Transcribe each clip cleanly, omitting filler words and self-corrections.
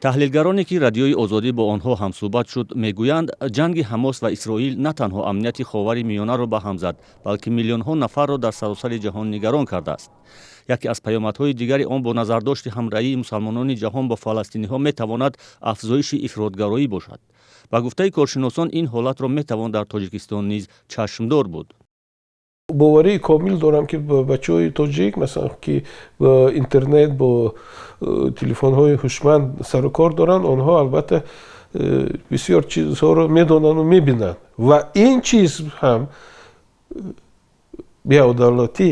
таҳлилгароне ки радиои озодӣ бо онҳо ҳамсӯҳбат шуд мегӯянд, ҷанги ҳамос ва исроил на танҳо амнияти ховари миёнаро ба ҳам зад, балки миллионҳо нафарро дар саросари ҷаҳон нигарон кардааст. яке аз паёмадҳои дигари он бо назардошти ҳамраҳии мусалмонони ҷаҳон ба фаластиниҳо метавонад афзоиши ифротгароӣ бошад. ба гуфтаи коршиносон ин ҳолатро метавон дар тоҷикистон низ чашмдор буд. боварии комил дорам ки бачаҳои тоҷик масалан ки интернет бо телефонҳои ҳушманд сару кор доранд, онҳо албатта бисёр чизҳоро медонану мебинанд ва ин чиз ҳам беодолатӣ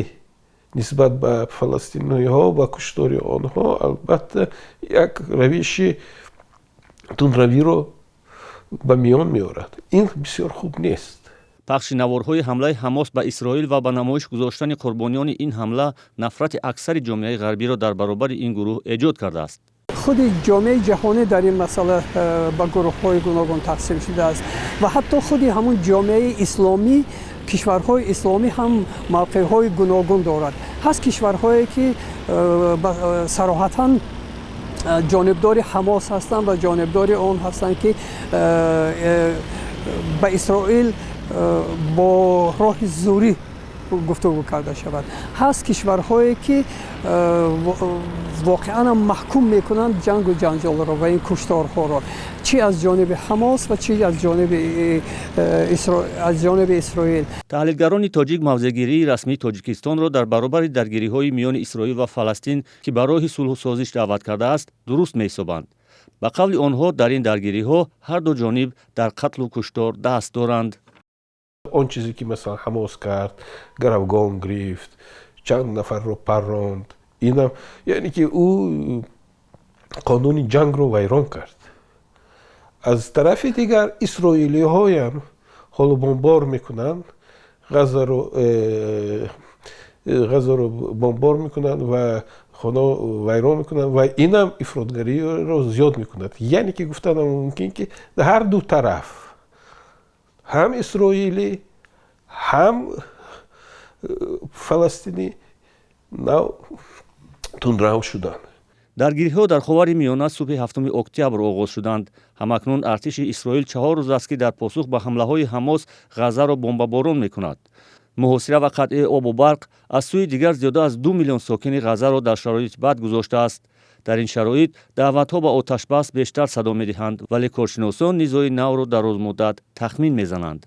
нисбат ба фаластиниҳо ба куштори онҳо албатта як равиши тунравиро ба миён меорад. Ин бисёр хуб нест. пахши наворҳои ҳамлаи ҳамос ба исроил ва ба намоиш гузоштани қурбониёни ин ҳамла нафрати аксари ҷомеаи ғарбиро дар баробари ин гурӯҳ эҷод кардааст. худи ҷомеаи ҷаҳонӣ дар ин масъала ба гурӯҳҳои гуногун тақсим шудааст ва ҳатто худи ҳамун ҷомеаи исломӣ, кишварҳои исломӣ ҳам мавқеъҳои гуногун дорад. ҳаст кишварҳое ки сароҳатан ҷонибдори ҳамос ҳастанд ва ҷонибдори он ҳастанд ки ба исроил бо роҳи зӯрӣ гуфтугӯ карда шавад. ҳаст кишварҳое ки воқеан маҳкум мекунанд ҷангу ҷанҷолро ва ин кушторҳоро, чӣ аз ҷониби ҳамос ва чӣ аз ҷониби исроил. таҳлилгарони тоҷик мавзеъгирии расмии Тоҷикистонро дар баробари даргириҳои миёни Исроил ва Фаластин ки ба роҳи сулҳусозиш даъват кардааст, дуруст месобанд. ба қавли онҳо дар ин даргириҳо ҳар ду ҷониб дар қатлу куштор даст доранд. он чизе ки масалан ҳамос кард, гаравгон гирифт, чанд нафарро парронд, инам яъне ки ӯ қонуни ҷангро вайрон кард. аз тарафи дигар исроилиҳоям ҳоло бомбор мекунанд, ғазаро бомбор мекунанд ва хона вайрон мекунанд ва инам ифротгариро зиёд мекунад. яъне ки гуфтанам мумкин ки ҳар ду тараф ҳам исроилӣ ҳам фаластинӣ нав тунрав шуданд. даргириҳо дар ховари миёна субҳи 7 октябр оғоз шуданд. ҳамакнун артиши Исроил 4 рӯз аст ки дар посух ба ҳамлаҳои Ҳамос ғазаро бомбаборон мекунад. муҳосира ва қатъи обу барқ аз сӯи дигар зиёда аз 2 миллион сокини ғазаро дар шароити бад гузоштааст. дар ин шароит даъватҳо ба оташбас бештар садо медиҳанд, вале коршиносон низои навро дарозмуддат тахмин мезананд.